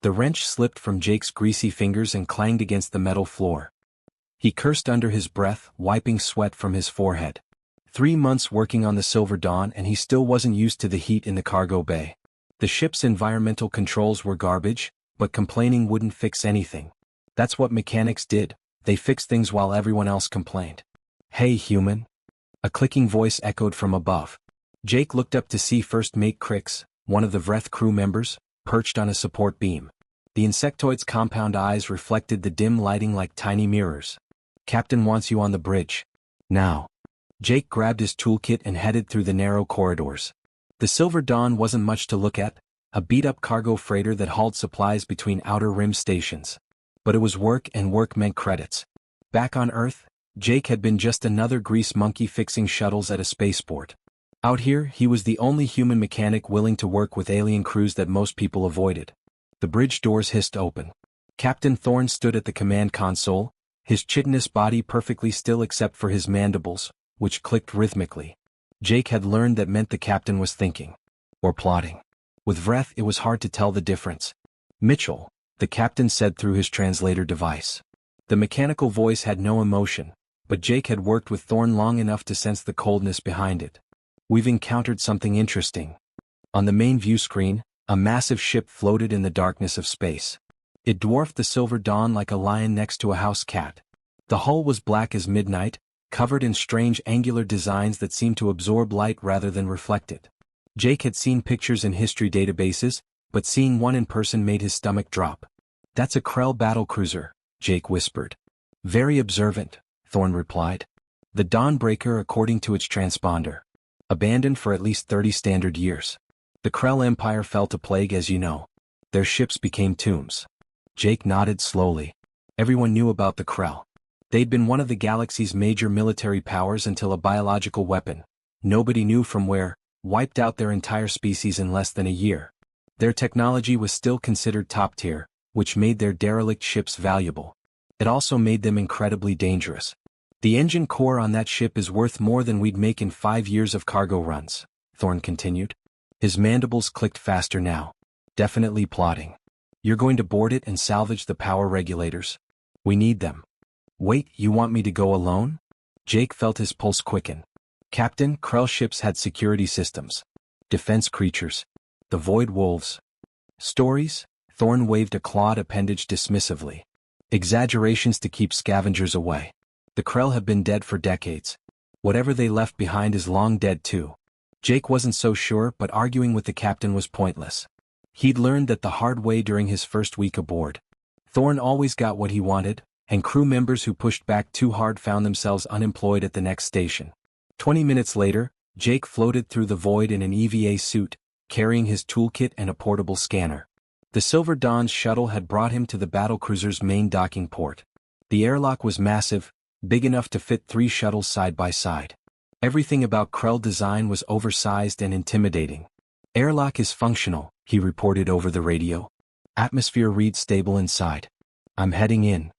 The wrench slipped from Jake's greasy fingers and clanged against the metal floor. He cursed under his breath, wiping sweat from his forehead. 3 months working on the Silver Dawn and he still wasn't used to the heat in the cargo bay. The ship's environmental controls were garbage, but complaining wouldn't fix anything. That's what mechanics did, they fixed things while everyone else complained. "Hey human." A clicking voice echoed from above. Jake looked up to see First Mate Crix, one of the Vreth crew members, perched on a support beam. The insectoid's compound eyes reflected the dim lighting like tiny mirrors. "Captain wants you on the bridge. Now." Jake grabbed his toolkit and headed through the narrow corridors. The Silver Dawn wasn't much to look at, a beat-up cargo freighter that hauled supplies between Outer Rim stations. But it was work, and work meant credits. Back on Earth, Jake had been just another grease monkey fixing shuttles at a spaceport. Out here, he was the only human mechanic willing to work with alien crews that most people avoided. The bridge doors hissed open. Captain Thorne stood at the command console, his chitinous body perfectly still except for his mandibles, which clicked rhythmically. Jake had learned that meant the captain was thinking. Or plotting. With Vreth it was hard to tell the difference. "Mitchell," the captain said through his translator device. The mechanical voice had no emotion, but Jake had worked with Thorne long enough to sense the coldness behind it. "We've encountered something interesting." On the main view screen, a massive ship floated in the darkness of space. It dwarfed the Silver Dawn like a lion next to a house cat. The hull was black as midnight, covered in strange angular designs that seemed to absorb light rather than reflect it. Jake had seen pictures in history databases, but seeing one in person made his stomach drop. "That's a Krell battlecruiser," Jake whispered. "Very observant," Thorne replied. "The Dawnbreaker according to its transponder. Abandoned for at least 30 standard years. The Krell Empire felt a plague, as you know. Their ships became tombs." Jake nodded slowly. Everyone knew about the Krell. They'd been one of the galaxy's major military powers until a biological weapon, nobody knew from where, wiped out their entire species in less than a year. Their technology was still considered top tier, which made their derelict ships valuable. It also made them incredibly dangerous. "The engine core on that ship is worth more than we'd make in 5 years of cargo runs," Thorne continued. His mandibles clicked faster now. "Definitely plotting. You're going to board it and salvage the power regulators? We need them." "Wait, you want me to go alone?" Jake felt his pulse quicken. "Captain, Krell ships had security systems. Defense creatures. The Void Wolves. Stories?" Thorne waved a clawed appendage dismissively. "Exaggerations to keep scavengers away. The Krell have been dead for decades. Whatever they left behind is long dead too." Jake wasn't so sure, but arguing with the captain was pointless. He'd learned that the hard way during his first week aboard. Thorne always got what he wanted, and crew members who pushed back too hard found themselves unemployed at the next station. 20 minutes later, Jake floated through the void in an EVA suit, carrying his toolkit and a portable scanner. The Silver Dawn's shuttle had brought him to the battlecruiser's main docking port. The airlock was massive, big enough to fit 3 shuttles side by side. Everything about Krell design was oversized and intimidating. "Airlock is functional," he reported over the radio. "Atmosphere reads stable inside. I'm heading in."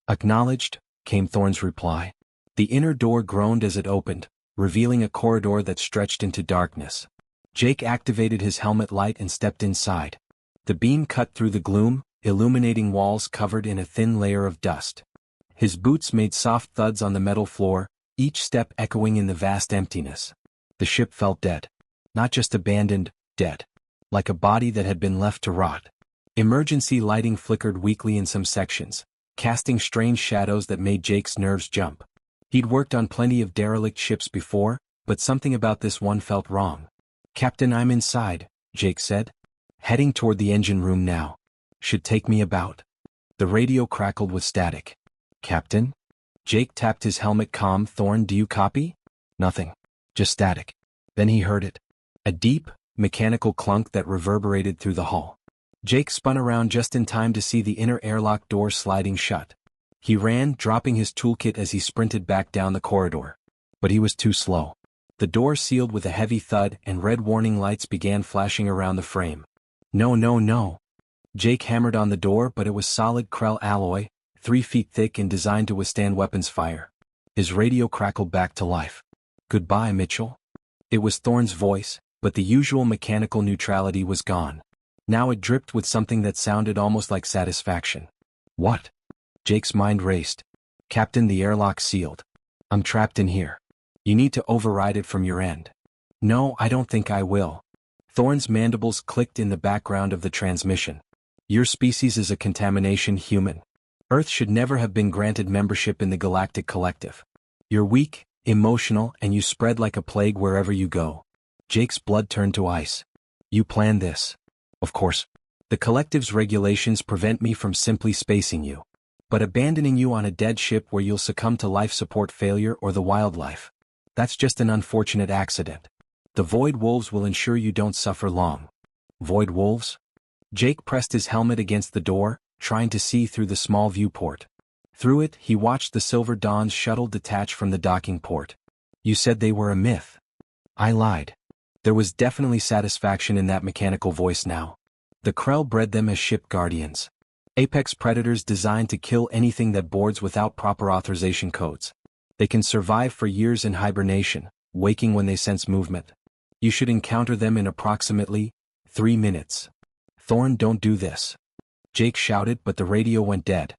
"Acknowledged," came Thorne's reply. The inner door groaned as it opened, revealing a corridor that stretched into darkness. Jake activated his helmet light and stepped inside. The beam cut through the gloom, illuminating walls covered in a thin layer of dust. His boots made soft thuds on the metal floor, each step echoing in the vast emptiness. The ship felt dead. Not just abandoned, dead. Like a body that had been left to rot. Emergency lighting flickered weakly in some sections, casting strange shadows that made Jake's nerves jump. He'd worked on plenty of derelict ships before, but something about this one felt wrong. "Captain, I'm inside," Jake said. "Heading toward the engine room now. Should take me about." The radio crackled with static. "Captain?" Jake tapped his helmet comm. "Thorne, do you copy?" "Nothing. Just static." Then he heard it. A deep, mechanical clunk that reverberated through the hull. Jake spun around just in time to see the inner airlock door sliding shut. He ran, dropping his toolkit as he sprinted back down the corridor. But he was too slow. The door sealed with a heavy thud and red warning lights began flashing around the frame. "No, no, no." Jake hammered on the door, but it was solid Krell alloy, 3 feet thick and designed to withstand weapons fire. His radio crackled back to life. "Goodbye, Mitchell." It was Thorne's voice, but the usual mechanical neutrality was gone. Now it dripped with something that sounded almost like satisfaction. What? Jake's mind raced. Captain, the airlock's sealed. I'm trapped in here. You need to override it from your end. No, I don't think I will. Thorne's mandibles clicked in the background of the transmission. Your species is a contamination, human. Earth should never have been granted membership in the Galactic Collective. You're weak, emotional, and you spread like a plague wherever you go. Jake's blood turned to ice. You planned this. Of course. The Collective's regulations prevent me from simply spacing you. But abandoning you on a dead ship where you'll succumb to life support failure or the wildlife. That's just an unfortunate accident. The Void Wolves will ensure you don't suffer long. Void Wolves? Jake pressed his helmet against the door, trying to see through the small viewport. Through it, he watched the Silver Dawn's shuttle detach from the docking port. You said they were a myth. I lied. There was definitely satisfaction in that mechanical voice now. The Krell bred them as ship guardians. Apex predators designed to kill anything that boards without proper authorization codes. They can survive for years in hibernation, waking when they sense movement. You should encounter them in approximately 3 minutes. Thorne, don't do this. Jake shouted, but the radio went dead.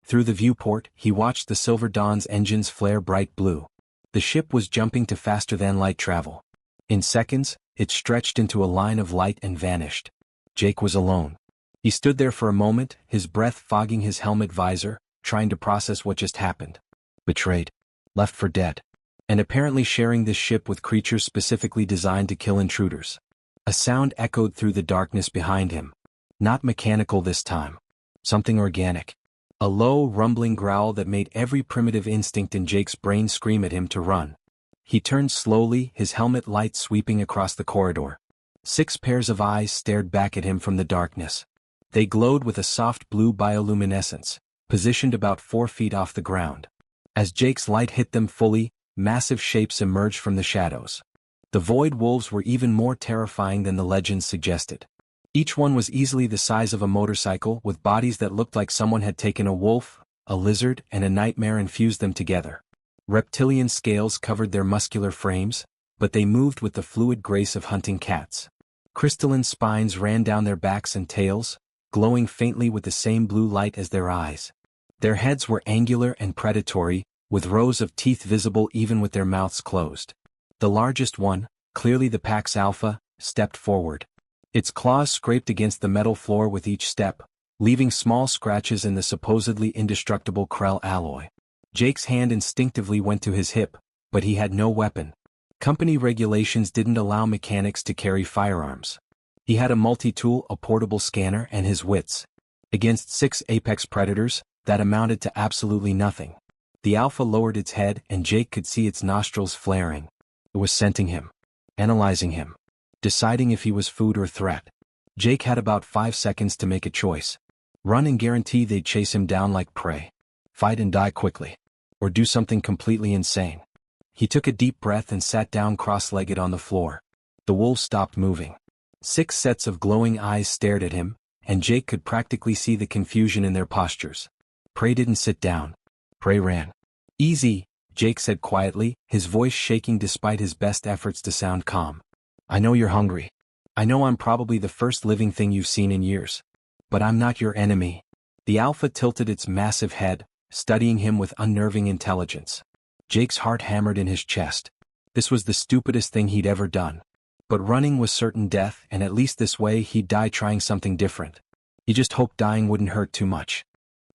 Through the viewport, he watched the Silver Dawn's engines flare bright blue. The ship was jumping to faster-than-light travel. In seconds, it stretched into a line of light and vanished. Jake was alone. He stood there for a moment, his breath fogging his helmet visor, trying to process what just happened. Betrayed. Left for dead. And apparently sharing this ship with creatures specifically designed to kill intruders. A sound echoed through the darkness behind him. Not mechanical this time. Something organic. A low, rumbling growl that made every primitive instinct in Jake's brain scream at him to run. He turned slowly, his helmet light sweeping across the corridor. 6 pairs of eyes stared back at him from the darkness. They glowed with a soft blue bioluminescence, positioned about 4 feet off the ground. As Jake's light hit them fully, massive shapes emerged from the shadows. The Void Wolves were even more terrifying than the legends suggested. Each one was easily the size of a motorcycle, with bodies that looked like someone had taken a wolf, a lizard, and a nightmare and fused them together. Reptilian scales covered their muscular frames, but they moved with the fluid grace of hunting cats. Crystalline spines ran down their backs and tails, glowing faintly with the same blue light as their eyes. Their heads were angular and predatory, with rows of teeth visible even with their mouths closed. The largest one, clearly the pack's alpha, stepped forward. Its claws scraped against the metal floor with each step, leaving small scratches in the supposedly indestructible Krell alloy. Jake's hand instinctively went to his hip, but he had no weapon. Company regulations didn't allow mechanics to carry firearms. He had a multi-tool, a portable scanner, and his wits. Against 6 apex predators, that amounted to absolutely nothing. The alpha lowered its head and Jake could see its nostrils flaring. It was scenting him. Analyzing him. Deciding if he was food or threat. Jake had about 5 seconds to make a choice. Run and guarantee they'd chase him down like prey. Fight and die quickly. Or do something completely insane. He took a deep breath and sat down cross-legged on the floor. The wolves stopped moving. 6 sets of glowing eyes stared at him, and Jake could practically see the confusion in their postures. Prey didn't sit down. Prey ran. Easy, Jake said quietly, his voice shaking despite his best efforts to sound calm. I know you're hungry. I know I'm probably the first living thing you've seen in years. But I'm not your enemy. The alpha tilted its massive head, studying him with unnerving intelligence. Jake's heart hammered in his chest. This was the stupidest thing he'd ever done. But running was certain death, and at least this way he'd die trying something different. He just hoped dying wouldn't hurt too much.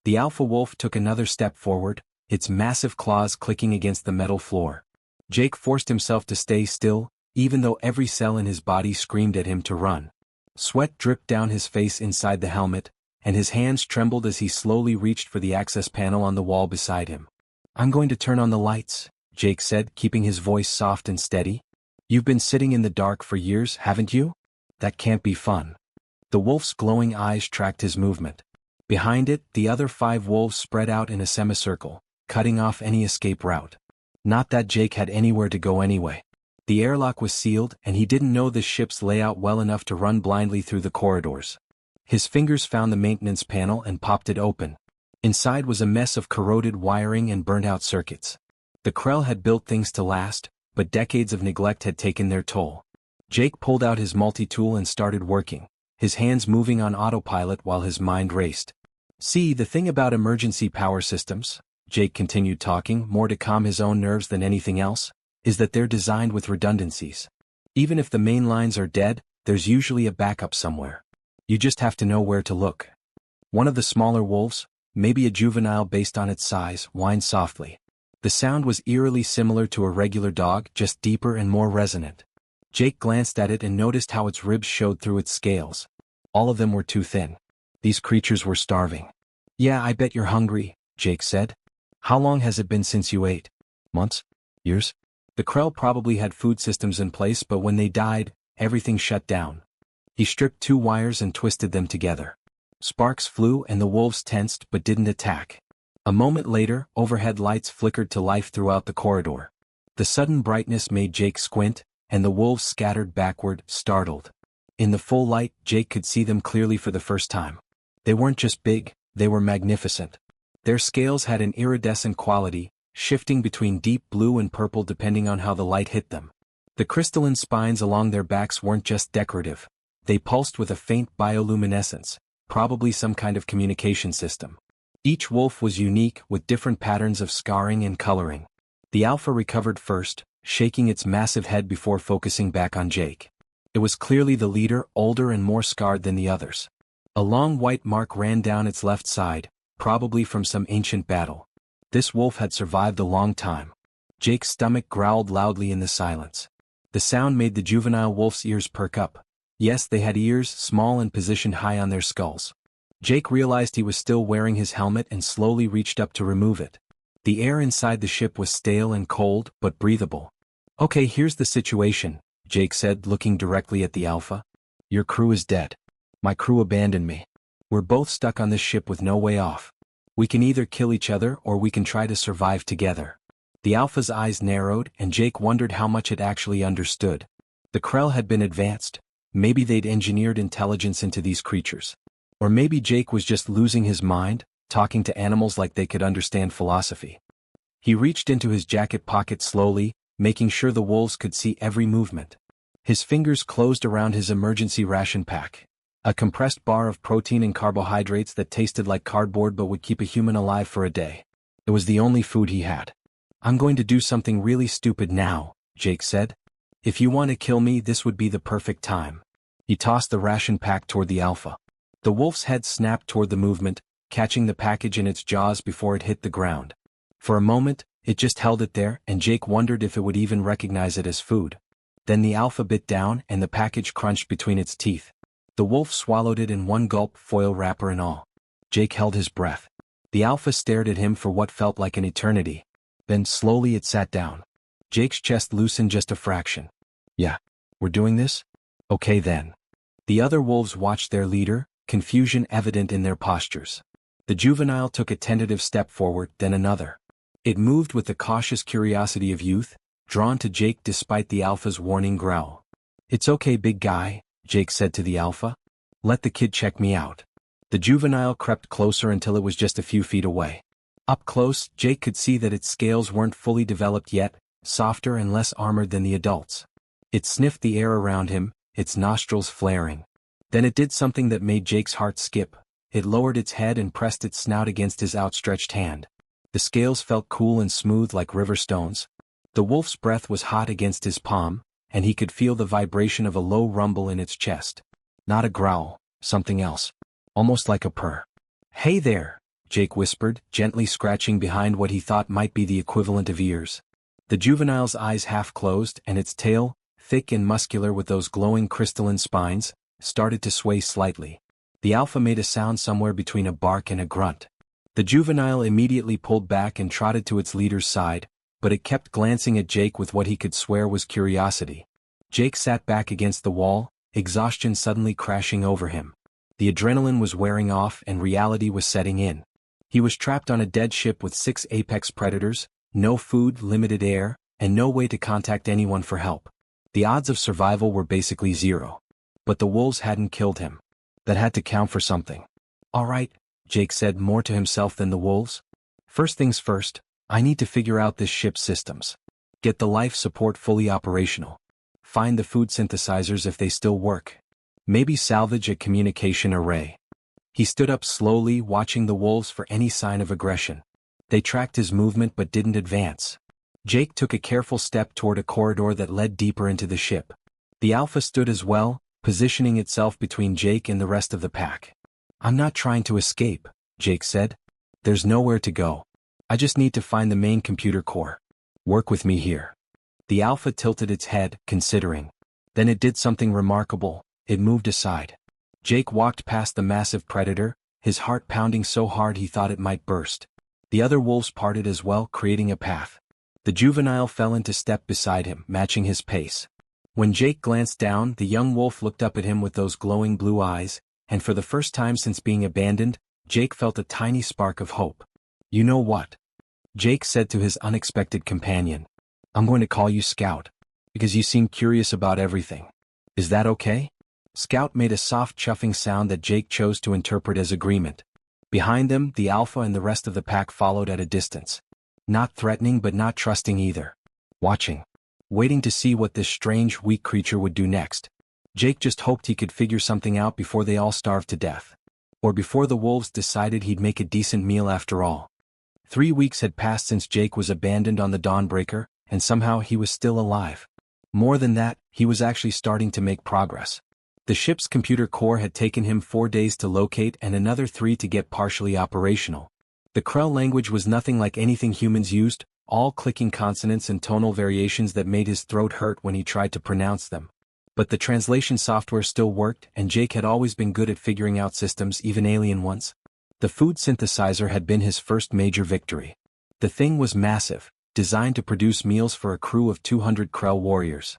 The alpha wolf took another step forward, its massive claws clicking against the metal floor. Jake forced himself to stay still, even though every cell in his body screamed at him to run. Sweat dripped down his face inside the helmet, and his hands trembled as he slowly reached for the access panel on the wall beside him. I'm going to turn on the lights, Jake said, keeping his voice soft and steady. You've been sitting in the dark for years, haven't you? That can't be fun. The wolf's glowing eyes tracked his movement. Behind it, the other 5 wolves spread out in a semicircle, cutting off any escape route. Not that Jake had anywhere to go anyway. The airlock was sealed, and he didn't know the ship's layout well enough to run blindly through the corridors. His fingers found the maintenance panel and popped it open. Inside was a mess of corroded wiring and burnt-out circuits. The Krell had built things to last, but decades of neglect had taken their toll. Jake pulled out his multi-tool and started working, his hands moving on autopilot while his mind raced. See, the thing about emergency power systems, Jake continued talking, more to calm his own nerves than anything else, is that they're designed with redundancies. Even if the main lines are dead, there's usually a backup somewhere. You just have to know where to look. One of the smaller wolves, maybe a juvenile based on its size, whined softly. The sound was eerily similar to a regular dog, just deeper and more resonant. Jake glanced at it and noticed how its ribs showed through its scales. All of them were too thin. These creatures were starving. Yeah, I bet you're hungry, Jake said. How long has it been since you ate? Months? Years? The Krell probably had food systems in place, but when they died, everything shut down. He stripped 2 wires and twisted them together. Sparks flew and the wolves tensed but didn't attack. A moment later, overhead lights flickered to life throughout the corridor. The sudden brightness made Jake squint, and the wolves scattered backward, startled. In the full light, Jake could see them clearly for the first time. They weren't just big, they were magnificent. Their scales had an iridescent quality, shifting between deep blue and purple depending on how the light hit them. The crystalline spines along their backs weren't just decorative. They pulsed with a faint bioluminescence, probably some kind of communication system. Each wolf was unique, with different patterns of scarring and coloring. The alpha recovered first, shaking its massive head before focusing back on Jake. It was clearly the leader, older and more scarred than the others. A long white mark ran down its left side, probably from some ancient battle. This wolf had survived a long time. Jake's stomach growled loudly in the silence. The sound made the juvenile wolf's ears perk up. Yes, they had ears, small and positioned high on their skulls. Jake realized he was still wearing his helmet and slowly reached up to remove it. The air inside the ship was stale and cold, but breathable. Okay, here's the situation, Jake said, looking directly at the alpha. Your crew is dead. My crew abandoned me. We're both stuck on this ship with no way off. We can either kill each other or we can try to survive together. The alpha's eyes narrowed and Jake wondered how much it actually understood. The Krell had been advanced. Maybe they'd engineered intelligence into these creatures. Or maybe Jake was just losing his mind, talking to animals like they could understand philosophy. He reached into his jacket pocket slowly, making sure the wolves could see every movement. His fingers closed around his emergency ration pack. A compressed bar of protein and carbohydrates that tasted like cardboard but would keep a human alive for a day. It was the only food he had. I'm going to do something really stupid now, Jake said. If you want to kill me, this would be the perfect time. He tossed the ration pack toward the alpha. The wolf's head snapped toward the movement, catching the package in its jaws before it hit the ground. For a moment, it just held it there, and Jake wondered if it would even recognize it as food. Then the alpha bit down and the package crunched between its teeth. The wolf swallowed it in one gulp, foil wrapper and all. Jake held his breath. The alpha stared at him for what felt like an eternity. Then slowly it sat down. Jake's chest loosened just a fraction. Yeah, we're doing this? Okay then. The other wolves watched their leader, confusion evident in their postures. The juvenile took a tentative step forward, then another. It moved with the cautious curiosity of youth, drawn to Jake despite the alpha's warning growl. It's okay, big guy, Jake said to the alpha. Let the kid check me out. The juvenile crept closer until it was just a few feet away. Up close, Jake could see that its scales weren't fully developed yet, softer and less armored than the adults. It sniffed the air around him, its nostrils flaring. Then it did something that made Jake's heart skip. It lowered its head and pressed its snout against his outstretched hand. The scales felt cool and smooth like river stones. The wolf's breath was hot against his palm, and he could feel the vibration of a low rumble in its chest. Not a growl, something else. Almost like a purr. Hey there, Jake whispered, gently scratching behind what he thought might be the equivalent of ears. The juvenile's eyes half closed and its tail, thick and muscular with those glowing crystalline spines, started to sway slightly. The alpha made a sound somewhere between a bark and a grunt. The juvenile immediately pulled back and trotted to its leader's side, but it kept glancing at Jake with what he could swear was curiosity. Jake sat back against the wall, exhaustion suddenly crashing over him. The adrenaline was wearing off and reality was setting in. He was trapped on a dead ship with 6 apex predators, no food, limited air, and no way to contact anyone for help. The odds of survival were basically zero. But the wolves hadn't killed him. That had to count for something. All right, Jake said, more to himself than the wolves. First things first, I need to figure out this ship's systems. Get the life support fully operational. Find the food synthesizers if they still work. Maybe salvage a communication array. He stood up slowly, watching the wolves for any sign of aggression. They tracked his movement but didn't advance. Jake took a careful step toward a corridor that led deeper into the ship. The Alpha stood as well, positioning itself between Jake and the rest of the pack. "I'm not trying to escape," Jake said. "There's nowhere to go. I just need to find the main computer core. Work with me here." The Alpha tilted its head, considering. Then it did something remarkable. It moved aside. Jake walked past the massive predator, his heart pounding so hard he thought it might burst. The other wolves parted as well, creating a path. The juvenile fell into step beside him, matching his pace. When Jake glanced down, the young wolf looked up at him with those glowing blue eyes, and for the first time since being abandoned, Jake felt a tiny spark of hope. "You know what?" Jake said to his unexpected companion. "I'm going to call you Scout, because you seem curious about everything. Is that okay?" Scout made a soft chuffing sound that Jake chose to interpret as agreement. Behind them, the Alpha and the rest of the pack followed at a distance. Not threatening but not trusting either. Watching. Waiting to see what this strange, weak creature would do next. Jake just hoped he could figure something out before they all starved to death. Or before the wolves decided he'd make a decent meal after all. 3 weeks had passed since Jake was abandoned on the Dawnbreaker, and somehow he was still alive. More than that, he was actually starting to make progress. The ship's computer core had taken him 4 days to locate and another 3 to get partially operational. The Krell language was nothing like anything humans used, all clicking consonants and tonal variations that made his throat hurt when he tried to pronounce them. But the translation software still worked, and Jake had always been good at figuring out systems, even alien ones. The food synthesizer had been his first major victory. The thing was massive, designed to produce meals for a crew of 200 Krell warriors.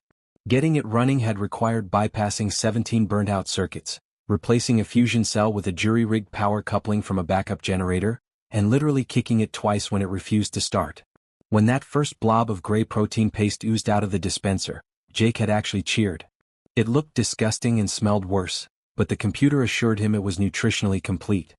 Getting it running had required bypassing 17 burnt-out circuits, replacing a fusion cell with a jury-rigged power coupling from a backup generator, and literally kicking it twice when it refused to start. When that first blob of gray protein paste oozed out of the dispenser, Jake had actually cheered. It looked disgusting and smelled worse, but the computer assured him it was nutritionally complete.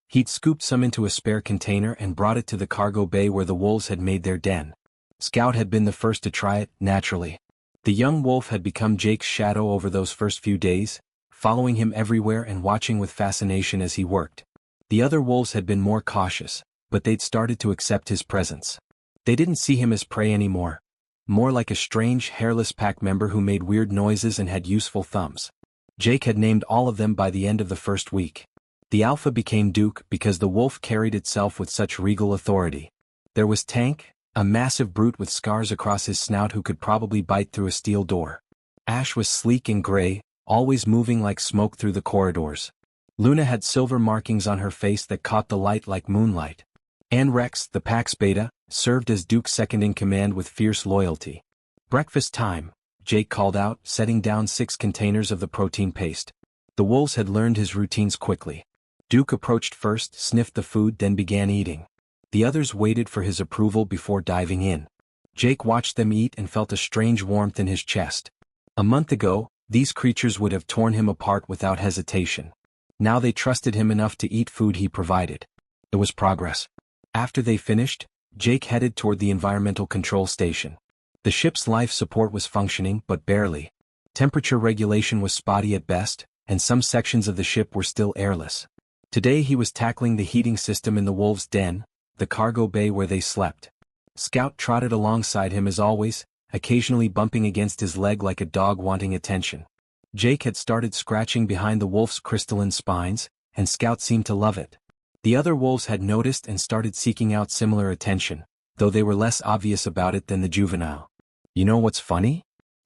He'd scooped some into a spare container and brought it to the cargo bay where the wolves had made their den. Scout had been the first to try it, naturally. The young wolf had become Jake's shadow over those first few days, following him everywhere and watching with fascination as he worked. The other wolves had been more cautious, but they'd started to accept his presence. They didn't see him as prey anymore. More like a strange, hairless pack member who made weird noises and had useful thumbs. Jake had named all of them by the end of the first week. The Alpha became Duke because the wolf carried itself with such regal authority. There was Tank, a massive brute with scars across his snout who could probably bite through a steel door. Ash was sleek and gray, always moving like smoke through the corridors. Luna had silver markings on her face that caught the light like moonlight. And Rex, the pack's beta, served as Duke's second-in-command with fierce loyalty. "Breakfast time," Jake called out, setting down 6 containers of the protein paste. The wolves had learned his routines quickly. Duke approached first, sniffed the food, then began eating. The others waited for his approval before diving in. Jake watched them eat and felt a strange warmth in his chest. A month ago, these creatures would have torn him apart without hesitation. Now they trusted him enough to eat food he provided. It was progress. After they finished, Jake headed toward the environmental control station. The ship's life support was functioning, but barely. Temperature regulation was spotty at best, and some sections of the ship were still airless. Today he was tackling the heating system in the wolves' den, the cargo bay where they slept. Scout trotted alongside him as always, occasionally bumping against his leg like a dog wanting attention. Jake had started scratching behind the wolf's crystalline spines, and Scout seemed to love it. The other wolves had noticed and started seeking out similar attention, though they were less obvious about it than the juvenile. "You know what's funny?"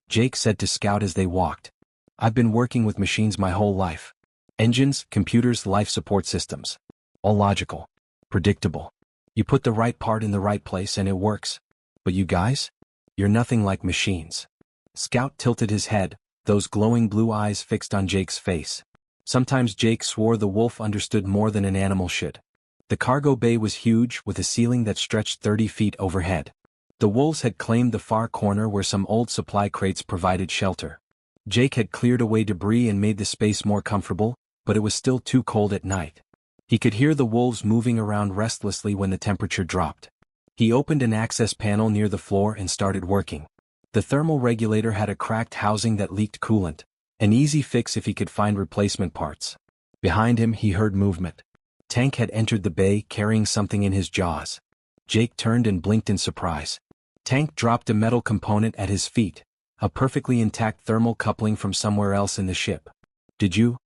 Jake said to Scout as they walked. "I've been working with machines my whole life. Engines, computers, life support systems. All logical. Predictable. You put the right part in the right place and it works. But you guys? You're nothing like machines." Scout tilted his head, those glowing blue eyes fixed on Jake's face. Sometimes Jake swore the wolf understood more than an animal should. The cargo bay was huge, with a ceiling that stretched 30 feet overhead. The wolves had claimed the far corner where some old supply crates provided shelter. Jake had cleared away debris and made the space more comfortable, but it was still too cold at night. He could hear the wolves moving around restlessly when the temperature dropped. He opened an access panel near the floor and started working. The thermal regulator had a cracked housing that leaked coolant, An easy fix if he could find replacement parts. Behind him he heard movement. Tank had entered the bay carrying something in his jaws. Jake turned and blinked in surprise. Tank dropped a metal component at his feet, a perfectly intact thermal coupling from somewhere else in the ship. Did you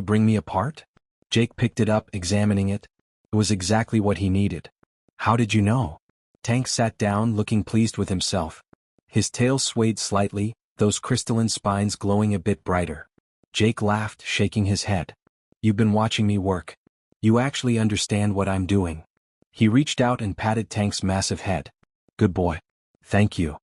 bring me a part? Jake picked it up, examining it. It was exactly what he needed. How did you know? Tank sat down, looking pleased with himself. His tail swayed slightly, those crystalline spines glowing a bit brighter. Jake laughed, shaking his head. You've been watching me work. You actually understand what I'm doing. He reached out and patted Tank's massive head. Good boy. Thank you.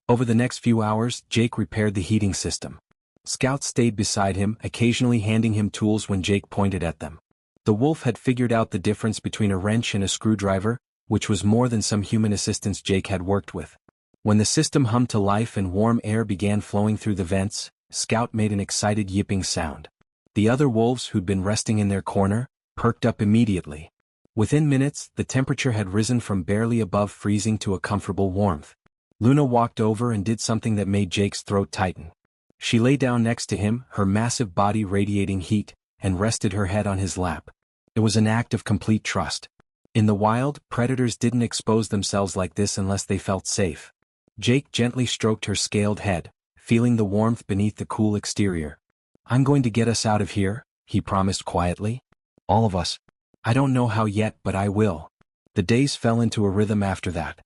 Over the next few hours, Jake repaired the heating system. Scout stayed beside him, occasionally handing him tools when Jake pointed at them. The wolf had figured out the difference between a wrench and a screwdriver, which was more than some human assistants Jake had worked with. When the system hummed to life and warm air began flowing through the vents, Scout made an excited yipping sound. The other wolves who'd been resting in their corner perked up immediately. Within minutes, the temperature had risen from barely above freezing to a comfortable warmth. Luna walked over and did something that made Jake's throat tighten. She lay down next to him, her massive body radiating heat, and rested her head on his lap. It was an act of complete trust. In the wild, predators didn't expose themselves like this unless they felt safe. Jake gently stroked her scaled head, feeling the warmth beneath the cool exterior. I'm going to get us out of here, he promised quietly. All of us. I don't know how yet, but I will. The days fell into a rhythm after that.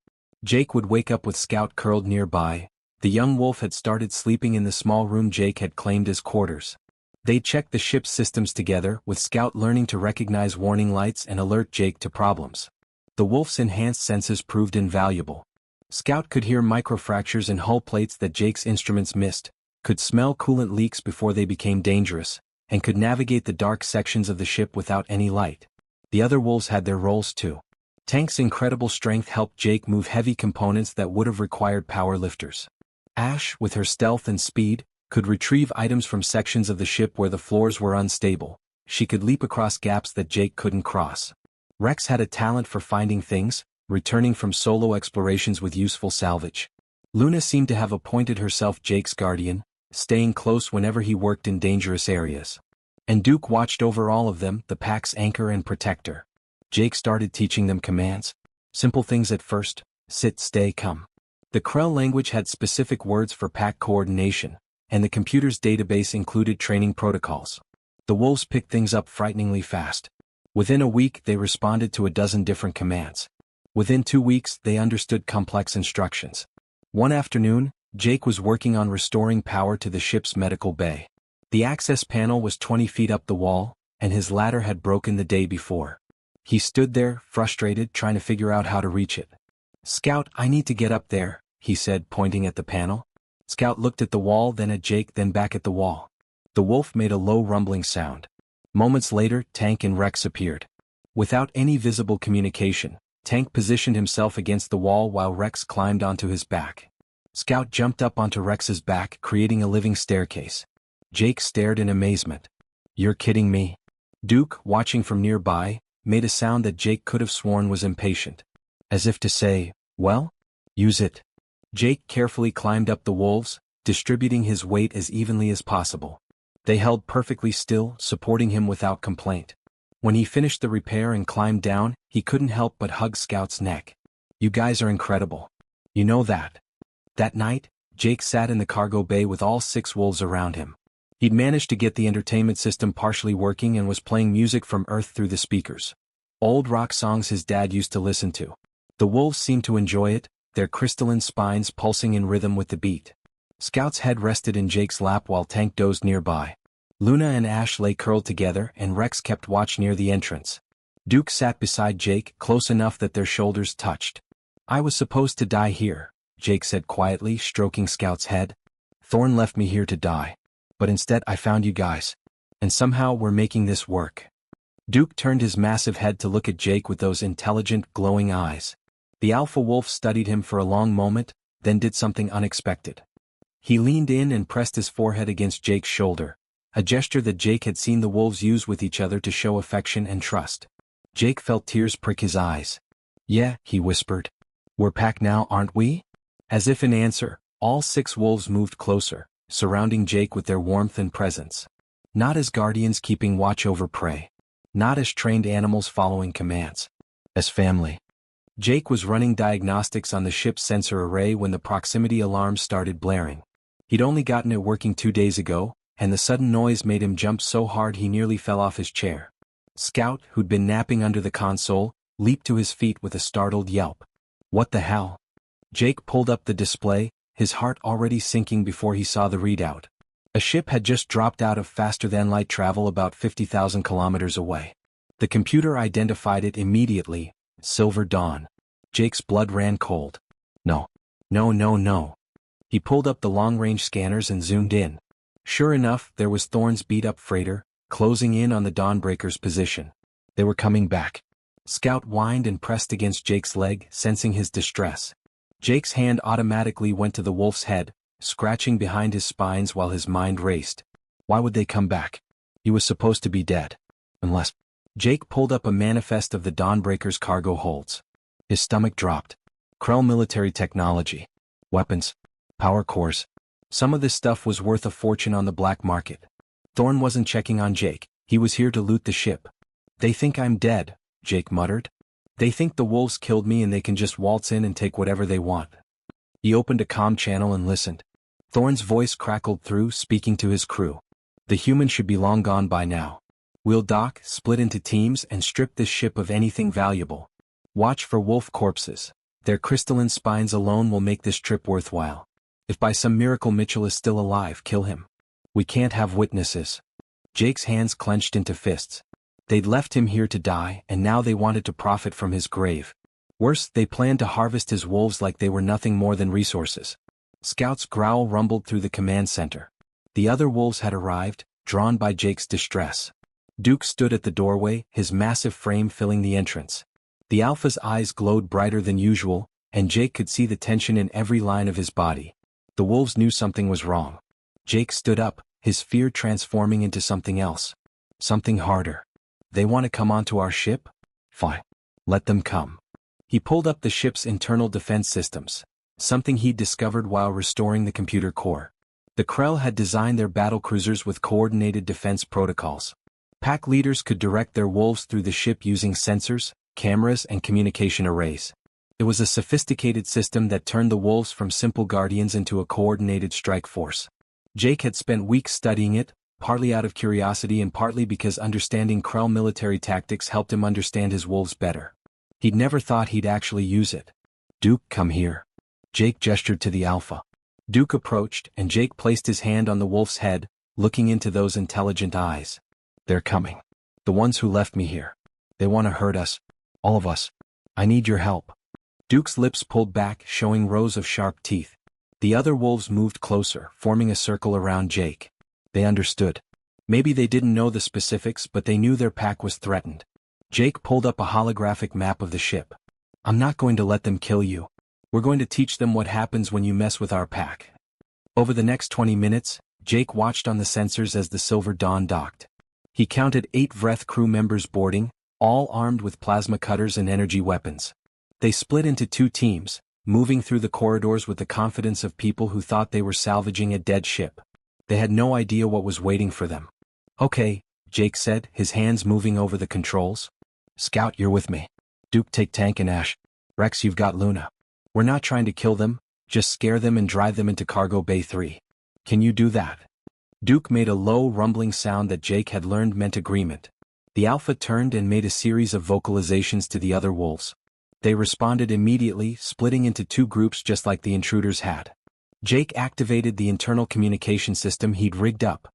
Jake would wake up with Scout curled nearby. The young wolf had started sleeping in the small room Jake had claimed as quarters. They checked the ship's systems together, with Scout learning to recognize warning lights and alert Jake to problems. The wolf's enhanced senses proved invaluable. Scout could hear microfractures in hull plates that Jake's instruments missed, could smell coolant leaks before they became dangerous, and could navigate the dark sections of the ship without any light. The other wolves had their roles too. Tank's incredible strength helped Jake move heavy components that would have required power lifters. Ash, with her stealth and speed, could retrieve items from sections of the ship where the floors were unstable. She could leap across gaps that Jake couldn't cross. Rex had a talent for finding things, returning from solo explorations with useful salvage. Luna seemed to have appointed herself Jake's guardian, staying close whenever he worked in dangerous areas. And Duke watched over all of them, the pack's anchor and protector. Jake started teaching them commands. Simple things at first: sit, stay, come. The Krell language had specific words for pack coordination, and the computer's database included training protocols. The wolves picked things up frighteningly fast. Within a week they responded to a dozen different commands. Within 2 weeks they understood complex instructions. One afternoon, Jake was working on restoring power to the ship's medical bay. The access panel was 20 feet up the wall, and his ladder had broken the day before. He stood there, frustrated, trying to figure out how to reach it. Scout, I need to get up there, he said, pointing at the panel. Scout looked at the wall, then at Jake, then back at the wall. The wolf made a low rumbling sound. Moments later, Tank and Rex appeared. Without any visible communication, Tank positioned himself against the wall while Rex climbed onto his back. Scout jumped up onto Rex's back, creating a living staircase. Jake stared in amazement. You're kidding me? Duke, watching from nearby, made a sound that Jake could have sworn was impatient. As if to say, well, use it. Jake carefully climbed up the wolves, distributing his weight as evenly as possible. They held perfectly still, supporting him without complaint. When he finished the repair and climbed down, he couldn't help but hug Scout's neck. You guys are incredible. You know that. That night, Jake sat in the cargo bay with all 6 wolves around him. He'd managed to get the entertainment system partially working and was playing music from Earth through the speakers. Old rock songs his dad used to listen to. The wolves seemed to enjoy it, their crystalline spines pulsing in rhythm with the beat. Scout's head rested in Jake's lap while Tank dozed nearby. Luna and Ash lay curled together, and Rex kept watch near the entrance. Duke sat beside Jake, close enough that their shoulders touched. I was supposed to die here, Jake said quietly, stroking Scout's head. Thorn left me here to die. But instead I found you guys. And somehow we're making this work. Duke turned his massive head to look at Jake with those intelligent, glowing eyes. The alpha wolf studied him for a long moment, then did something unexpected. He leaned in and pressed his forehead against Jake's shoulder, a gesture that Jake had seen the wolves use with each other to show affection and trust. Jake felt tears prick his eyes. Yeah, he whispered. We're pack now, aren't we? As if in answer, all 6 wolves moved closer, surrounding Jake with their warmth and presence. Not as guardians keeping watch over prey. Not as trained animals following commands. As family. Jake was running diagnostics on the ship's sensor array when the proximity alarm started blaring. He'd only gotten it working 2 days ago, and the sudden noise made him jump so hard he nearly fell off his chair. Scout, who'd been napping under the console, leaped to his feet with a startled yelp. What the hell? Jake pulled up the display, his heart already sinking before he saw the readout. A ship had just dropped out of faster-than-light travel about 50,000 kilometers away. The computer identified it immediately, Silver Dawn. Jake's blood ran cold. No. No. He pulled up the long-range scanners and zoomed in. Sure enough, there was Thorne's beat-up freighter, closing in on the Dawnbreaker's position. They were coming back. Scout whined and pressed against Jake's leg, sensing his distress. Jake's hand automatically went to the wolf's head, scratching behind his spines while his mind raced. Why would they come back? He was supposed to be dead. Unless... Jake pulled up a manifest of the Dawnbreaker's cargo holds. His stomach dropped. Krell military technology. Weapons. Power cores. Some of this stuff was worth a fortune on the black market. Thorne wasn't checking on Jake, he was here to loot the ship. They think I'm dead, Jake muttered. They think the wolves killed me and they can just waltz in and take whatever they want. He opened a comm channel and listened. Thorne's voice crackled through, speaking to his crew. The humans should be long gone by now. We'll dock, split into teams, and strip this ship of anything valuable. Watch for wolf corpses. Their crystalline spines alone will make this trip worthwhile. If by some miracle Mitchell is still alive, kill him. We can't have witnesses. Jake's hands clenched into fists. They'd left him here to die, and now they wanted to profit from his grave. Worse, they planned to harvest his wolves like they were nothing more than resources. Scout's growl rumbled through the command center. The other wolves had arrived, drawn by Jake's distress. Duke stood at the doorway, his massive frame filling the entrance. The Alpha's eyes glowed brighter than usual, and Jake could see the tension in every line of his body. The wolves knew something was wrong. Jake stood up, his fear transforming into something else. Something harder. They want to come onto our ship? Fine. Let them come. He pulled up the ship's internal defense systems, something he'd discovered while restoring the computer core. The Krell had designed their battlecruisers with coordinated defense protocols. Pack leaders could direct their wolves through the ship using sensors, cameras, and communication arrays. It was a sophisticated system that turned the wolves from simple guardians into a coordinated strike force. Jake had spent weeks studying it, partly out of curiosity and partly because understanding Krell military tactics helped him understand his wolves better. He'd never thought he'd actually use it. Duke, come here. Jake gestured to the Alpha. Duke approached, and Jake placed his hand on the wolf's head, looking into those intelligent eyes. They're coming. The ones who left me here. They want to hurt us. All of us. I need your help. Duke's lips pulled back, showing rows of sharp teeth. The other wolves moved closer, forming a circle around Jake. They understood. Maybe they didn't know the specifics, but they knew their pack was threatened. Jake pulled up a holographic map of the ship. I'm not going to let them kill you. We're going to teach them what happens when you mess with our pack. Over the next 20 minutes, Jake watched on the sensors as the Silver Dawn docked. He counted 8 Vreth crew members boarding, all armed with plasma cutters and energy weapons. They split into 2 teams, moving through the corridors with the confidence of people who thought they were salvaging a dead ship. They had no idea what was waiting for them. Okay, Jake said, his hands moving over the controls. Scout, you're with me. Duke, take Tank and Ash. Rex, you've got Luna. We're not trying to kill them, just scare them and drive them into Cargo Bay 3. Can you do that? Duke made a low rumbling sound that Jake had learned meant agreement. The Alpha turned and made a series of vocalizations to the other wolves. They responded immediately, splitting into 2 groups just like the intruders had. Jake activated the internal communication system he'd rigged up.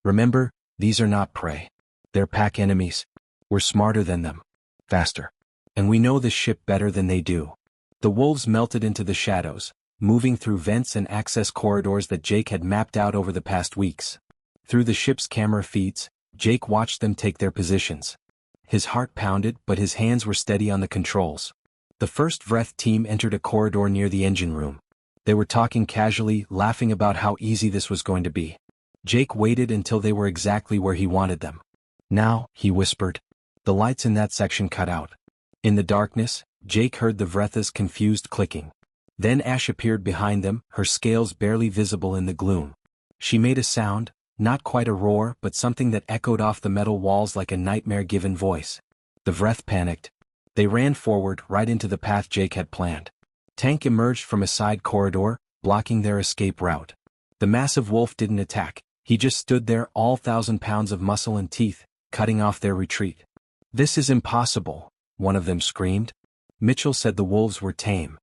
Remember, these are not prey. They're pack enemies. We're smarter than them. Faster. And we know the ship better than they do. The wolves melted into the shadows, moving through vents and access corridors that Jake had mapped out over the past weeks. Through the ship's camera feeds, Jake watched them take their positions. His heart pounded, but his hands were steady on the controls. The first Vreth team entered a corridor near the engine room. They were talking casually, laughing about how easy this was going to be. Jake waited until they were exactly where he wanted them. Now, he whispered. The lights in that section cut out. In the darkness, Jake heard the Vretha's confused clicking. Then Ash appeared behind them, her scales barely visible in the gloom. She made a sound, not quite a roar but something that echoed off the metal walls like a nightmare-given voice. The Vreth panicked. They ran forward right into the path Jake had planned. Tank emerged from a side corridor, blocking their escape route. The massive wolf didn't attack, he just stood there, all 1,000 pounds of muscle and teeth, cutting off their retreat. "This is impossible," one of them screamed. Mitchell said the wolves were tame.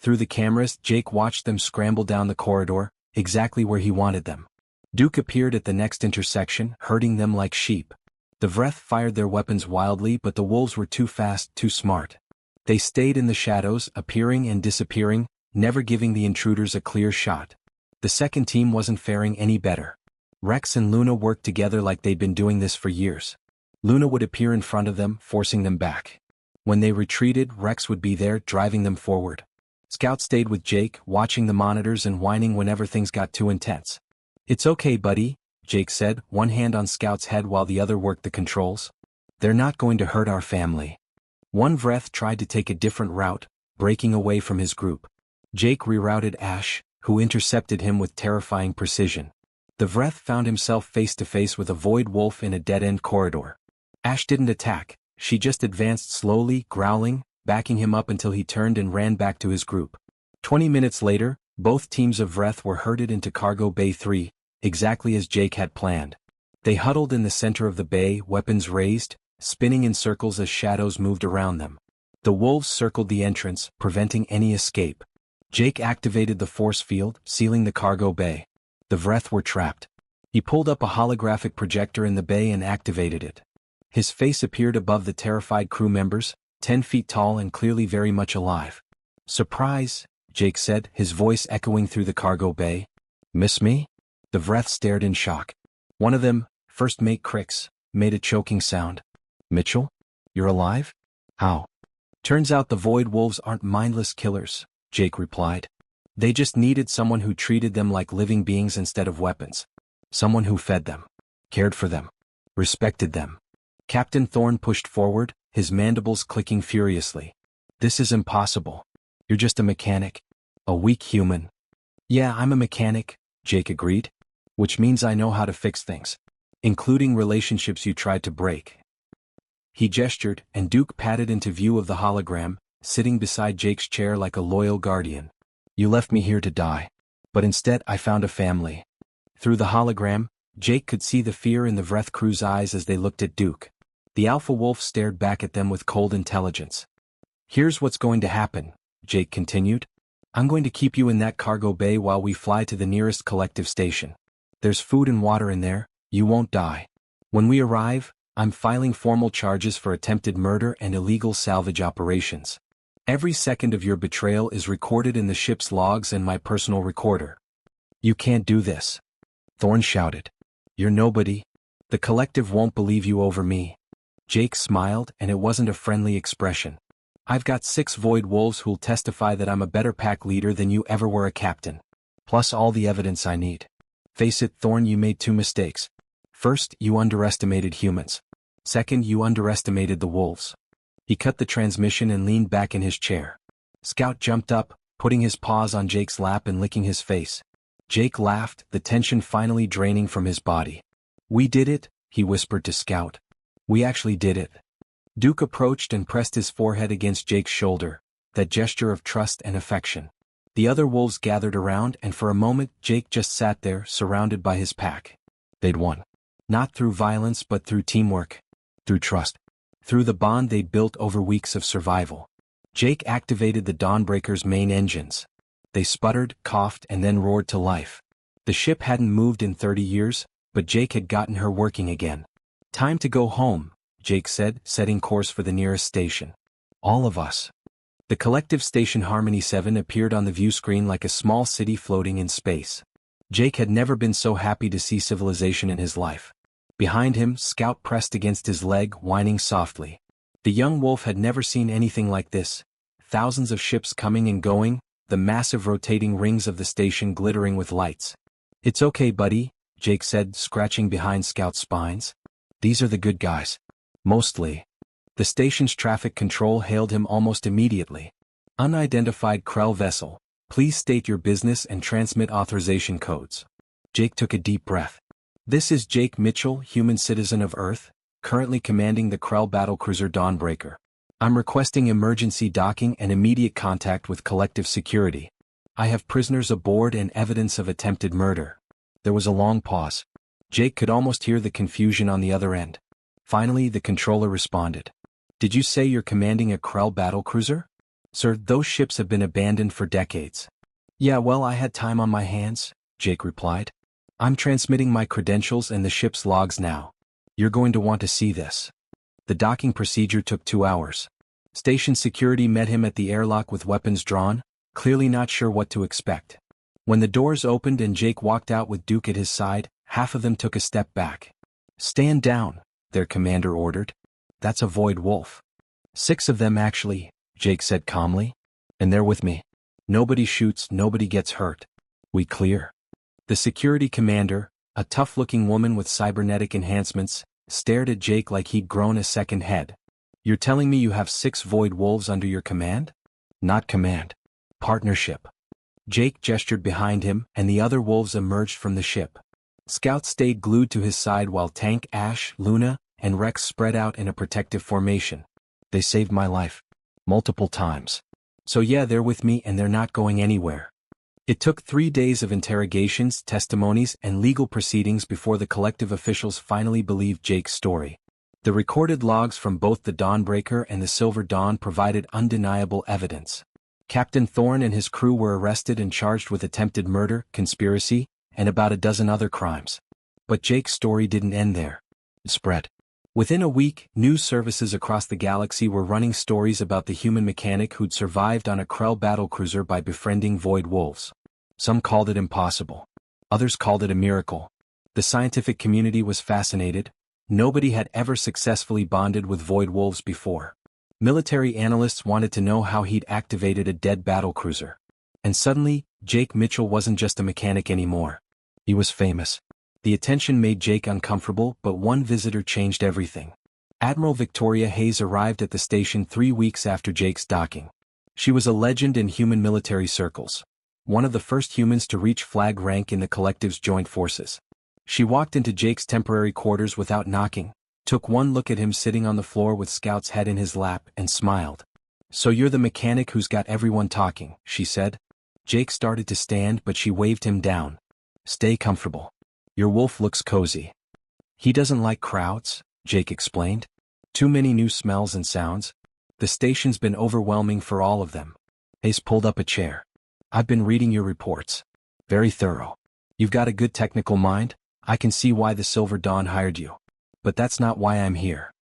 Through the cameras, Jake watched them scramble down the corridor, exactly where he wanted them. Duke appeared at the next intersection, herding them like sheep. The Vreth fired their weapons wildly but the wolves were too fast, too smart. They stayed in the shadows, appearing and disappearing, never giving the intruders a clear shot. The second team wasn't faring any better. Rex and Luna worked together like they'd been doing this for years. Luna would appear in front of them, forcing them back. When they retreated, Rex would be there, driving them forward. Scout stayed with Jake, watching the monitors and whining whenever things got too intense. "It's okay, buddy," Jake said, one hand on Scout's head while the other worked the controls. "They're not going to hurt our family." One Vreth tried to take a different route, breaking away from his group. Jake rerouted Ash, who intercepted him with terrifying precision. The Vreth found himself face to face with a void wolf in a dead-end corridor. Ash didn't attack, she just advanced slowly, growling, backing him up until he turned and ran back to his group. 20 minutes later, both teams of Vreth were herded into Cargo Bay 3, exactly as Jake had planned. They huddled in the center of the bay, weapons raised, spinning in circles as shadows moved around them. The wolves circled the entrance, preventing any escape. Jake activated the force field, sealing the cargo bay. The Vreth were trapped. He pulled up a holographic projector in the bay and activated it. His face appeared above the terrified crew members, 10 feet tall and clearly very much alive. "Surprise," Jake said, his voice echoing through the cargo bay. "Miss me?" The Vreth stared in shock. One of them, First Mate Crix, made a choking sound. "Mitchell? You're alive? How?" "Turns out the Void Wolves aren't mindless killers," Jake replied. "They just needed someone who treated them like living beings instead of weapons. Someone who fed them, cared for them, respected them." Captain Thorne pushed forward, his mandibles clicking furiously. "This is impossible. You're just a mechanic. A weak human." "Yeah, I'm a mechanic," Jake agreed. "Which means I know how to fix things. Including relationships you tried to break." He gestured, and Duke patted into view of the hologram, sitting beside Jake's chair like a loyal guardian. "You left me here to die. But instead I found a family." Through the hologram, Jake could see the fear in the Vreth crew's eyes as they looked at Duke. The Alpha Wolf stared back at them with cold intelligence. "Here's what's going to happen," Jake continued. "I'm going to keep you in that cargo bay while we fly to the nearest collective station. There's food and water in there, you won't die. When we arrive, I'm filing formal charges for attempted murder and illegal salvage operations. Every second of your betrayal is recorded in the ship's logs and my personal recorder." "You can't do this," Thorne shouted. "You're nobody. The collective won't believe you over me." Jake smiled, and it wasn't a friendly expression. "I've got 6 Void Wolves who'll testify that I'm a better pack leader than you ever were a captain. Plus all the evidence I need. Face it, Thorne, you made 2 mistakes. First, you underestimated humans. Second, you underestimated the wolves." He cut the transmission and leaned back in his chair. Scout jumped up, putting his paws on Jake's lap and licking his face. Jake laughed, the tension finally draining from his body. "We did it," he whispered to Scout. "We actually did it." Duke approached and pressed his forehead against Jake's shoulder, that gesture of trust and affection. The other wolves gathered around and for a moment Jake just sat there, surrounded by his pack. They'd won. Not through violence but through teamwork. Through trust. Through the bond they'd built over weeks of survival. Jake activated the Dawnbreaker's main engines. They sputtered, coughed, and then roared to life. The ship hadn't moved in 30 years, but Jake had gotten her working again. "Time to go home," Jake said, setting course for the nearest station. "All of us." The collective station Harmony 7 appeared on the view screen like a small city floating in space. Jake had never been so happy to see civilization in his life. Behind him, Scout pressed against his leg, whining softly. The young wolf had never seen anything like this. Thousands of ships coming and going, the massive rotating rings of the station glittering with lights. "It's okay, buddy," Jake said, scratching behind Scout's spines. "These are the good guys. Mostly." The station's traffic control hailed him almost immediately. "Unidentified Krell vessel. Please state your business and transmit authorization codes." Jake took a deep breath. This is Jake Mitchell, human citizen of Earth, currently commanding the Krell battlecruiser Dawnbreaker. I'm requesting emergency docking and immediate contact with collective security. I have prisoners aboard and evidence of attempted murder. There was a long pause. Jake could almost hear the confusion on the other end. Finally, the controller responded. Did you say you're commanding a Krell battlecruiser? Sir, those ships have been abandoned for decades. Yeah, well, I had time on my hands, Jake replied. I'm transmitting my credentials and the ship's logs now. You're going to want to see this. The docking procedure took 2 hours. Station security met him at the airlock with weapons drawn, clearly not sure what to expect. When the doors opened and Jake walked out with Duke at his side, half of them took a step back. Stand down, their commander ordered. That's a Void Wolf. 6 of them actually, Jake said calmly. And they're with me. Nobody shoots, nobody gets hurt. We clear. The security commander, a tough-looking woman with cybernetic enhancements, stared at Jake like he'd grown a second head. You're telling me you have 6 Void Wolves under your command? Not command. Partnership. Jake gestured behind him, and the other wolves emerged from the ship. Scouts stayed glued to his side while Tank, Ash, Luna, and Rex spread out in a protective formation. They saved my life. Multiple times. So yeah, they're with me and they're not going anywhere. It took 3 days of interrogations, testimonies, and legal proceedings before the collective officials finally believed Jake's story. The recorded logs from both the Dawnbreaker and the Silver Dawn provided undeniable evidence. Captain Thorne and his crew were arrested and charged with attempted murder, conspiracy, and about a dozen other crimes. But Jake's story didn't end there. It spread. Within a week, news services across the galaxy were running stories about the human mechanic who'd survived on a Krell battlecruiser by befriending Void Wolves. Some called it impossible. Others called it a miracle. The scientific community was fascinated. Nobody had ever successfully bonded with Void Wolves before. Military analysts wanted to know how he'd activated a dead battlecruiser. And suddenly, Jake Mitchell wasn't just a mechanic anymore. He was famous. The attention made Jake uncomfortable, but one visitor changed everything. Admiral Victoria Hayes arrived at the station 3 weeks after Jake's docking. She was a legend in human military circles. One of the first humans to reach flag rank in the Collective's joint forces. She walked into Jake's temporary quarters without knocking, took one look at him sitting on the floor with Scout's head in his lap, and smiled. So you're the mechanic who's got everyone talking, she said. Jake started to stand, but she waved him down. Stay comfortable. Your wolf looks cozy. He doesn't like crowds, Jake explained. Too many new smells and sounds. The station's been overwhelming for all of them. Hayes pulled up a chair. I've been reading your reports. Very thorough. You've got a good technical mind. I can see why the Silver Dawn hired you. But that's not why I'm here.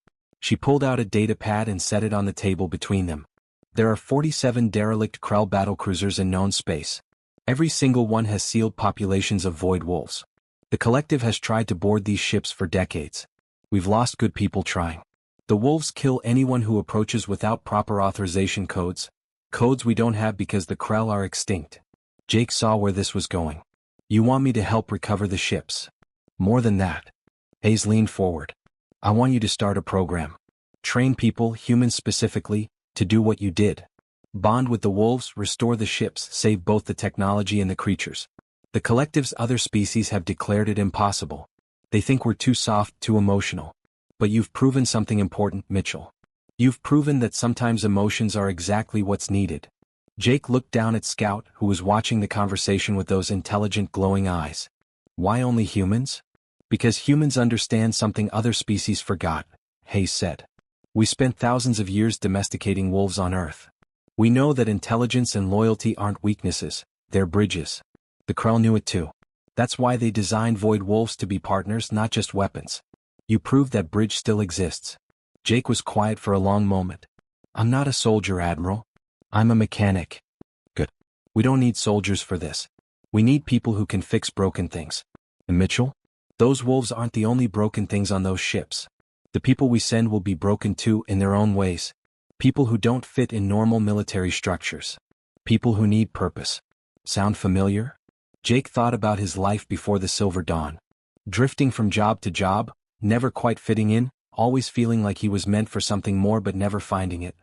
She pulled out a data pad and set it on the table between them. There are 47 derelict Krell battlecruisers in known space. Every single one has sealed populations of Void Wolves. The Collective has tried to board these ships for decades. We've lost good people trying. The Wolves kill anyone who approaches without proper authorization codes. Codes we don't have because the Krell are extinct. Jake saw where this was going. You want me to help recover the ships? More than that. Hayes leaned forward. I want you to start a program. Train people, humans specifically, to do what you did. Bond with the Wolves, restore the ships, save both the technology and the creatures. The Collective's other species have declared it impossible. They think we're too soft, too emotional. But you've proven something important, Mitchell. You've proven that sometimes emotions are exactly what's needed. Jake looked down at Scout, who was watching the conversation with those intelligent, glowing eyes. Why only humans? Because humans understand something other species forgot, Hayes said. We spent thousands of years domesticating wolves on Earth. We know that intelligence and loyalty aren't weaknesses, they're bridges. The Krell knew it too. That's why they designed Void Wolves to be partners, not just weapons. You proved that bridge still exists. Jake was quiet for a long moment. I'm not a soldier, Admiral. I'm a mechanic. Good. We don't need soldiers for this. We need people who can fix broken things. And Mitchell? Those wolves aren't the only broken things on those ships. The people we send will be broken too in their own ways. People who don't fit in normal military structures. People who need purpose. Sound familiar? Jake thought about his life before the Silver Dawn. Drifting from job to job, never quite fitting in, always feeling like he was meant for something more but never finding it.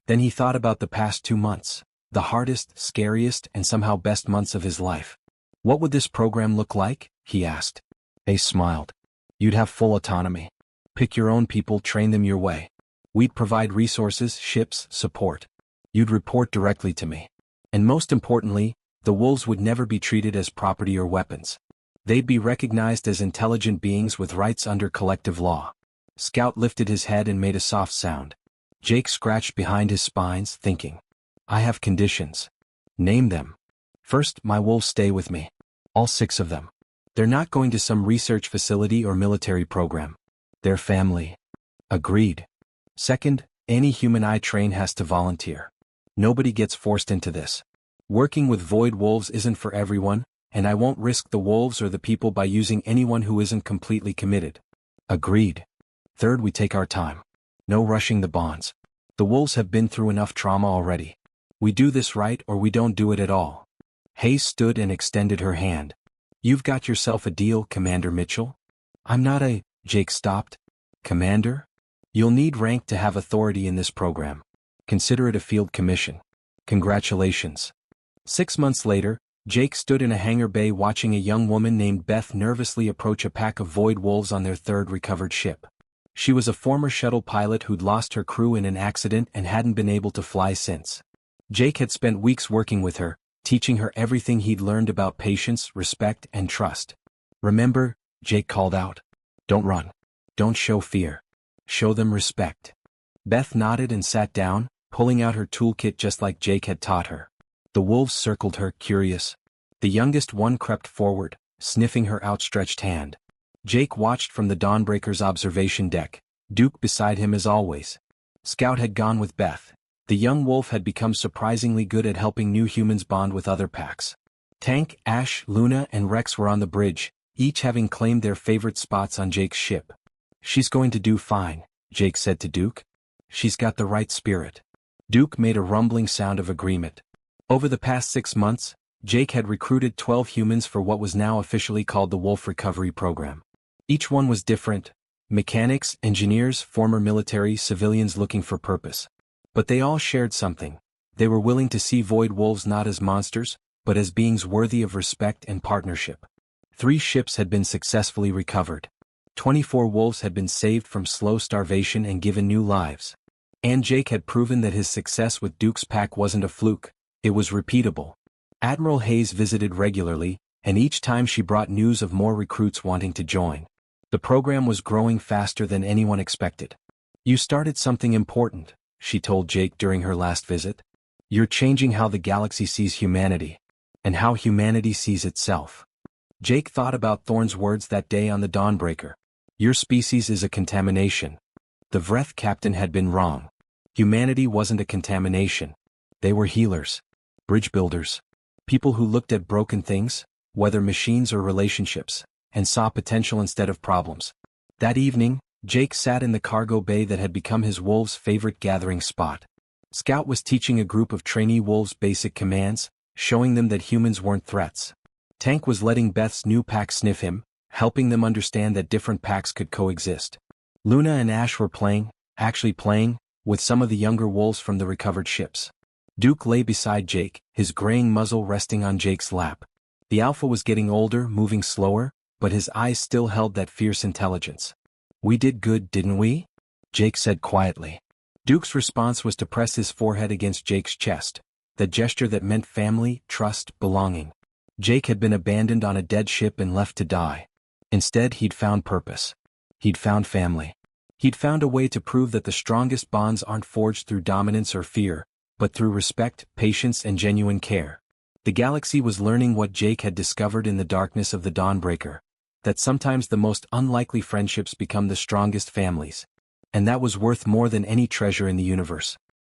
Then he thought about the past 2 months, the hardest, scariest, and somehow best months of his life. What would this program look like? he asked. Hayes smiled. You'd have full autonomy. Pick your own people, train them your way. We'd provide resources, ships, support. You'd report directly to me. And most importantly, the wolves would never be treated as property or weapons. They'd be recognized as intelligent beings with rights under collective law. Scout lifted his head and made a soft sound. Jake scratched behind his spines, thinking. I have conditions. Name them. First, my wolves stay with me. All 6 of them. They're not going to some research facility or military program. They're family. Agreed. Second, any human I train has to volunteer. Nobody gets forced into this. Working with void wolves isn't for everyone, and I won't risk the wolves or the people by using anyone who isn't completely committed. Agreed. Third, we take our time. No rushing the bonds. The wolves have been through enough trauma already. We do this right or we don't do it at all. Hayes stood and extended her hand. You've got yourself a deal, Commander Mitchell. I'm not a... Jake stopped. Commander? You'll need rank to have authority in this program. Consider it a field commission. Congratulations. 6 months later, Jake stood in a hangar bay watching a young woman named Beth nervously approach a pack of void wolves on their 3rd recovered ship. She was a former shuttle pilot who'd lost her crew in an accident and hadn't been able to fly since. Jake had spent weeks working with her, teaching her everything he'd learned about patience, respect, and trust. Remember, Jake called out. Don't run. Don't show fear. Show them respect. Beth nodded and sat down, pulling out her toolkit just like Jake had taught her. The wolves circled her, curious. The youngest one crept forward, sniffing her outstretched hand. Jake watched from the Dawnbreaker's observation deck, Duke beside him as always. Scout had gone with Beth. The young wolf had become surprisingly good at helping new humans bond with other packs. Tank, Ash, Luna, and Rex were on the bridge, each having claimed their favorite spots on Jake's ship. She's going to do fine, Jake said to Duke. She's got the right spirit. Duke made a rumbling sound of agreement. Over the past 6 months, Jake had recruited 12 humans for what was now officially called the Wolf Recovery Program. Each one was different. Mechanics, engineers, former military, civilians looking for purpose. But they all shared something. They were willing to see void wolves not as monsters, but as beings worthy of respect and partnership. 3 ships had been successfully recovered. 24 wolves had been saved from slow starvation and given new lives. And Jake had proven that his success with Duke's pack wasn't a fluke, it was repeatable. Admiral Hayes visited regularly, and each time she brought news of more recruits wanting to join. The program was growing faster than anyone expected. You started something important, she told Jake during her last visit. You're changing how the galaxy sees humanity, and how humanity sees itself. Jake thought about Thorne's words that day on the Dawnbreaker. Your species is a contamination. The Vreth captain had been wrong. Humanity wasn't a contamination. They were healers. Bridge builders. People who looked at broken things, whether machines or relationships, and saw potential instead of problems. That evening, Jake sat in the cargo bay that had become his wolves' favorite gathering spot. Scout was teaching a group of trainee wolves basic commands, showing them that humans weren't threats. Tank was letting Beth's new pack sniff him, helping them understand that different packs could coexist. Luna and Ash were actually playing, with some of the younger wolves from the recovered ships. Duke lay beside Jake, his graying muzzle resting on Jake's lap. The alpha was getting older, moving slower, but his eyes still held that fierce intelligence. We did good, didn't we? Jake said quietly. Duke's response was to press his forehead against Jake's chest, the gesture that meant family, trust, belonging. Jake had been abandoned on a dead ship and left to die. Instead, he'd found purpose. He'd found family. He'd found a way to prove that the strongest bonds aren't forged through dominance or fear, but through respect, patience, and genuine care. The galaxy was learning what Jake had discovered in the darkness of the Dawnbreaker, that sometimes the most unlikely friendships become the strongest families. And that was worth more than any treasure in the universe.